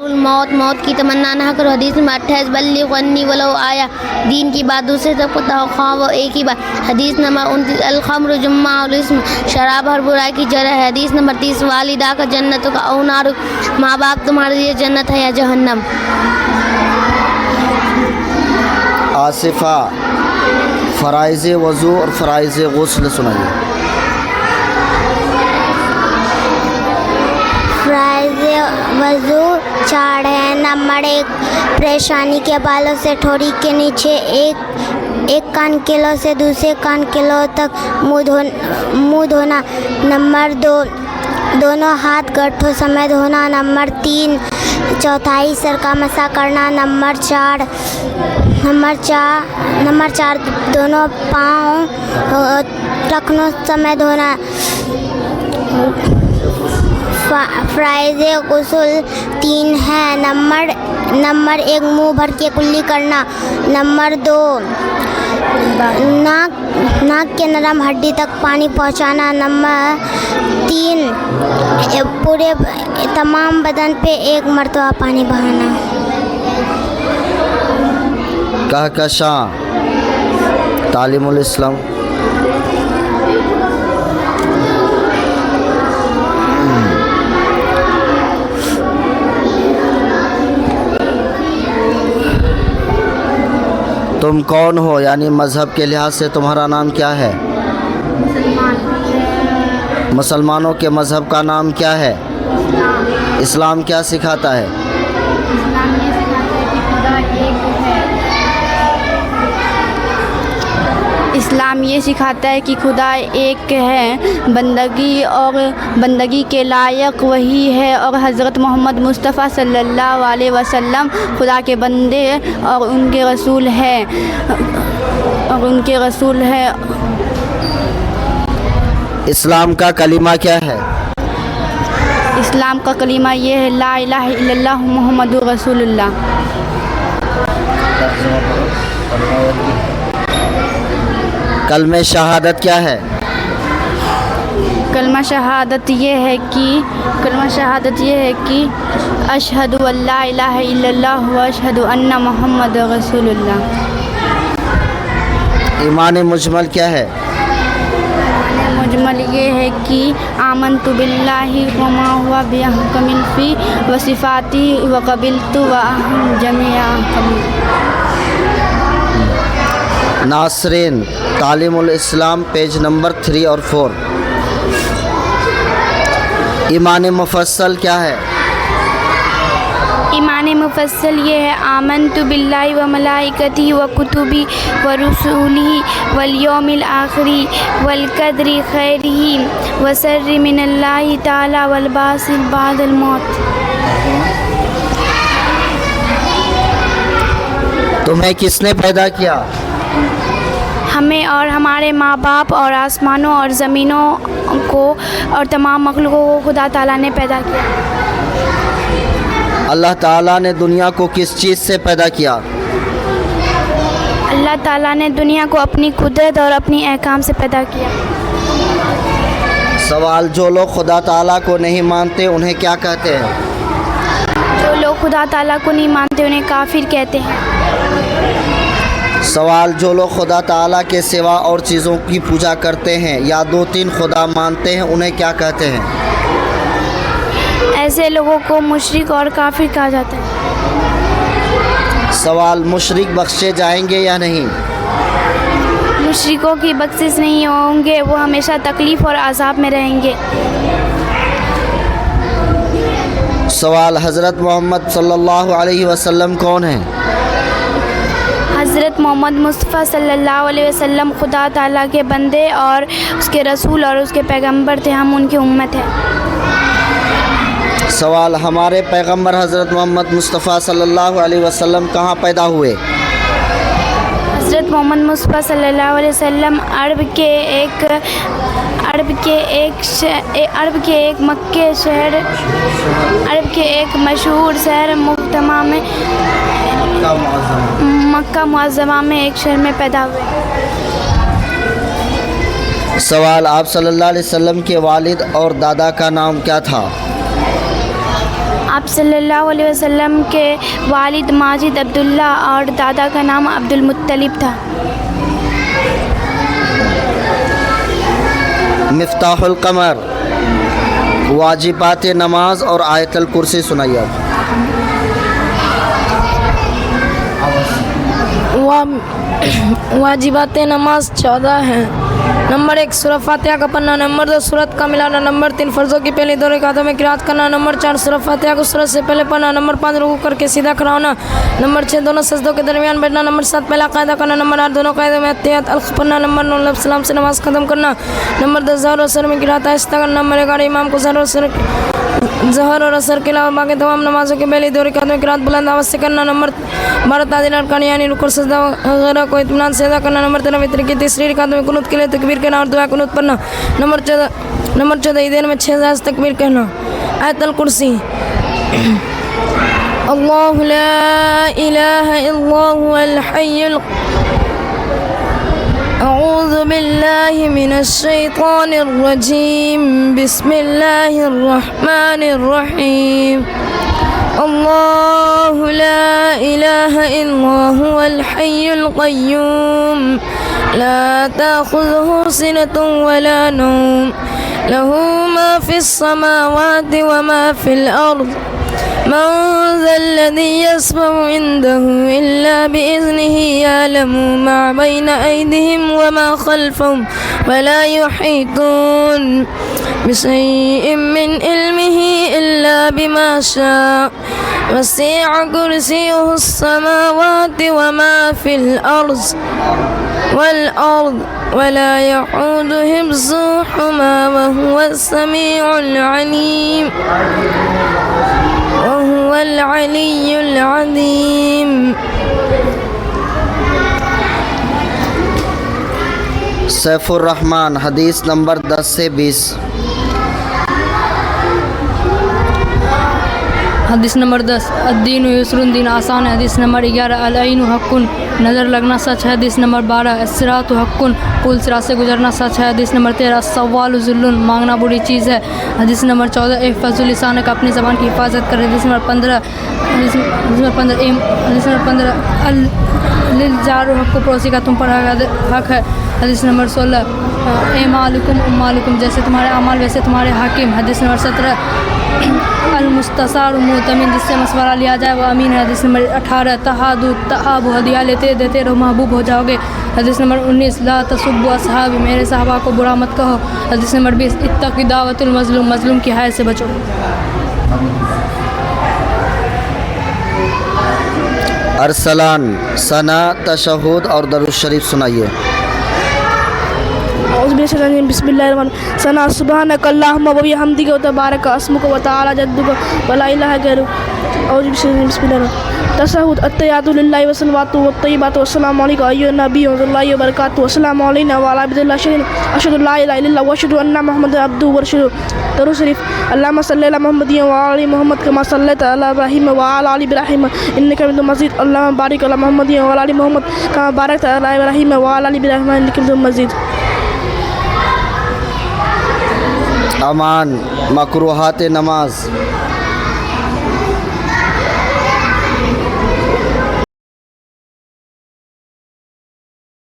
मौत मौत की तमन्ना ना करो। हदीस नंबर 28 बल्लिग अन्नी वलो आया, दीन की बात दूसरे तक पता हो ख्वाह वो एक ही बात। हदीस नंबर 29 अल खम्र जुम्माउल इस्म, शराब हर बुराई की जड़ है। हदीस नंबर 30 वालिदा का जन्नत का औनार, माँ बाप तुम्हारे लिए जन्नत है या जहन्नम। आसिफा फ़राइज़ वज़ू और फ़राइज़ गुस्ल सुनाइए। फ़राइज़ वज़ू 4 है। नंबर 1 परेशानी के बालों से ठोड़ी के नीचे एक कान किलो से दूसरे कान किलो तक मुँह धोना। नंबर 2 दोनों हाथ गठ्ठों समेत धोना। नंबर 3 चौथाई सर का मसा करना। नंबर 4 दोनों पाँव टखनों समेत धोना। फ़राइज़ गुस्ल 3 है। नंबर 1 मुंह भर के कुल्ली करना। नंबर 2 नाक के नरम हड्डी तक पानी पहुंचाना। नंबर 3 पूरे तमाम बदन पे 1 मरतबा पानी बहाना। कहकशां तालीमुल इस्लाम। तुम कौन हो, यानी मज़हब के लिहाज से तुम्हारा नाम क्या है? मुसलमानों के मज़हब का नाम क्या है? इस्लाम क्या सिखाता है? इस्लाम ये सिखाता है कि खुदा एक है, बंदगी के लायक वही है और हज़रत मोहम्मद मुस्तफ़ा सल्लल्लाहु अलैहि वसल्लम खुदा के बंदे और उनके रसूल है। इस्लाम का कलीमा क्या है? इस्लाम का कलीमा ये है ला इलाहा इल्लल्लाह मुहम्मदुर रसूलुल्लाह। कलमे शहादत क्या है? कलमा शहादत ये है कि अशहदु अल्ला इलाहा इल्लल्लाह व अशहदु अन्ना मुहम्मद रसूलुल्लाह। ईमान मुजमल क्या है? मुजमल ये है कि आमनतु बिल्लाहि व मा हुवा बिअहकमिल फी व सिफाती व क़बिलतु व जमीआ क़बूल। नासरीन तालीमुल इस्लाम पेज नंबर 3 और 4। ईमान मुफस्सल क्या है? ईमान मुफस्सल ये है आमनतु बिल्लाहि व मलाइकतिही व कुतुबिही व रुसूलिही वल यौमिल आखिरी वल क़द्रि खैरिही व शर्रिही मिनल्लाहि तआला वल बासिल बादल मौत। तुम्हें किसने पैदा किया? हमें और हमारे माँ बाप और आसमानों और ज़मीनों को और तमाम मखलूक़ों को खुदा ताला ने पैदा किया। अल्लाह ताला ने दुनिया को किस चीज़ से पैदा किया? अल्लाह ताला ने दुनिया को अपनी कुदरत और अपनी अहकाम से पैदा किया। सवाल, जो लोग खुदा ताला को नहीं मानते उन्हें क्या कहते हैं? जो लोग खुदा ताला को नहीं मानते उन्हें काफिर कहते हैं। सवाल, जो लोग खुदा ताला के सिवा और चीज़ों की पूजा करते हैं या 2-3 खुदा मानते हैं उन्हें क्या कहते हैं? ऐसे लोगों को मुशरिक और काफिर कहा जाता है। सवाल, मुशरिक बख्शे जाएंगे या नहीं? मुशरिकों की बख्शिश नहीं होंगे, वो हमेशा तकलीफ़ और अज़ाब में रहेंगे। सवाल, हज़रत मोहम्मद सल्लल्लाहु अलैहि वसल्लम कौन हैं? हज़रत मोहम्मद मुस्तफ़ा सल्लल्लाहु अलैहि वसल्लम खुदा ताला के बंदे और उसके रसूल और उसके पैगंबर थे, हम उनकी उम्मत हैं। सवाल, हमारे पैगंबर हज़रत मोहम्मद मुस्तफ़ा सल्लल्लाहु अलैहि वसल्लम कहाँ पैदा हुए? हज़रत मोहम्मद मुस्तफ़ा सल्लल्लाहु अलैहि वसल्लम अरब के एक मशहूर शहर मक्का मुअज़्ज़मा में एक शहर में पैदा हुए। सवाल, आप सल्लल्लाहु अलैहि वसल्लम के वालिद और दादा का नाम क्या था? آپ صلی اللہ علیہ وسلم کے والد ماجد عبداللہ اور دادا کا نام عبد المطلب تھا۔ مفتاح القمر، واجبات نماز اور آیت الکرسی سنائیے آپ۔ واجبات نماز 14 ہیں۔ نمبر 1 سورہ فاتحہ کا پڑھنا، نمبر 2 سورت کا ملانا، نمبر 3 فرضوں کی پہلی 2 رکعتوں میں قرات کرنا، نمبر 4 سورہ فاتحہ کو سورت سے پہلے پڑھنا، نمبر 5 رکوع کر کے سیدھا کھڑا ہونا، نمبر 6 دونوں سجدوں کے درمیان بیٹھنا، نمبر 7 پہلا قاعدہ کرنا، نمبر 8 دونوں قاعدوں میں اتحیات الخ پڑھنا، نمبر 9 لفظ سلام سے نماز ختم کرنا، نمبر 10 ظہر اور عصر میں قرات آہستہ کرنا، نمبر 11 امام کو ظہر اور عصر کے علاوہ باقی تمام نمازوں کی پہلی 2 رکعتوں میں قرات بلند آواز سے کرنا، نمبر 12 تعدیل ارکان یعنی رکوع سجدہ وغیرہ کو اطمینان سے ادا کرنا، نمبر 13 وتر کی تیسری رکعت میں قنوت کے لیے تکبیر کہنا اور دعا قنوت پڑھنا، نمبر 14 عیدین میں 6 جائز تکبیر کہنا۔ آیت الکرسی۔ اللہ لا الہ الا هو الحی اعوذ باللہ من الشیطان الرجیم بسم اللہ الرحمن الرحیم اللہ لا الہ الا هو الحی القیوم لا تأخذه سنة ولا نوم له ما في السماوات وما في الأرض من ذا الذي يشفع عنده إلا بإذنه يعلم ما بين أيديهم وما خلفهم ولا يحيطون بشيء من علمه إلا بما شاء وسع كرسيه السماوات وما في الأرض ولا يحود حفظهما وهو السميع العليم وهو العلي العظيم۔ سیف الرحمن، حدیث نمبر 10 سے 20۔ حدیث نمبر 10 الدین یسر، دین آسان ہے۔ حدیث نمبر 11 العین حق، نظر لگنا سچ ہے۔ حدیث نمبر 12 الصراط حق، پل صراط سے گزرنا سچ ہے۔ حدیث نمبر 13 السوال ذل، مانگنا بری چیز ہے۔ حدیث نمبر 14 احفظ لسانک، اپنی زبان کی حفاظت کر۔ حدیث نمبر 15 للجار حق، پڑوسی کا تم پر حق ہے۔ حدیث نمبر 16 اعمالکم امالکم، جیسے تمہارے اعمال ویسے تمہارے حاکم۔ حدیث نمبر 17 المستشار مؤتمن، جس سے مشورہ لیا جائے وہ امین ہے۔ حدیث نمبر 18 تحادو تحابو، ہدیہ لیتے دیتے رہو محبوب ہو جاؤ گے۔ حدیث نمبر 19 لا تسبوا اصحابی، میرے صحابہ کو برا مت کہو۔ حدیث نمبر 20 اتق دعوت المظلوم، مظلوم کی حیث سے بچو۔ ارسلان، ثنا، تشہد اور درود شریف سنائیے۔ اعوذ باللہ من الشیطان الرجیم، بسم اللہ الرحمن الرحیم۔ ثنا سبحانک اللہم و بحمدک و تبارک اسمک و تعالی جدک و لا الہ غیرک۔ اعوذ باللہ من الشیطان الرجیم، بسم اللہ الرحمن الرحیم۔ تشہد التحیات للہ والصلوات والطیبات والسلام علیک ایھا النبی ورحمۃ اللہ وبرکاتہ، والسلام علینا وعلی عباد اللہ الصالحین، اشہد ان لا الہ الا اللہ واشہد ان محمدا عبدہ ورسولہ۔ درود شریف۔ اللہم صلی علی محمد وعلی محمد کما صلیت علی ابراہیم وعلی آل ابراہیم انک حمید مجید، اللہم بارک علی محمد وعلی آل محمد کما بارکت علی ابراہیم وعلی آل ابراہیم انک حمید مجید۔ امان، مکروہات نماز۔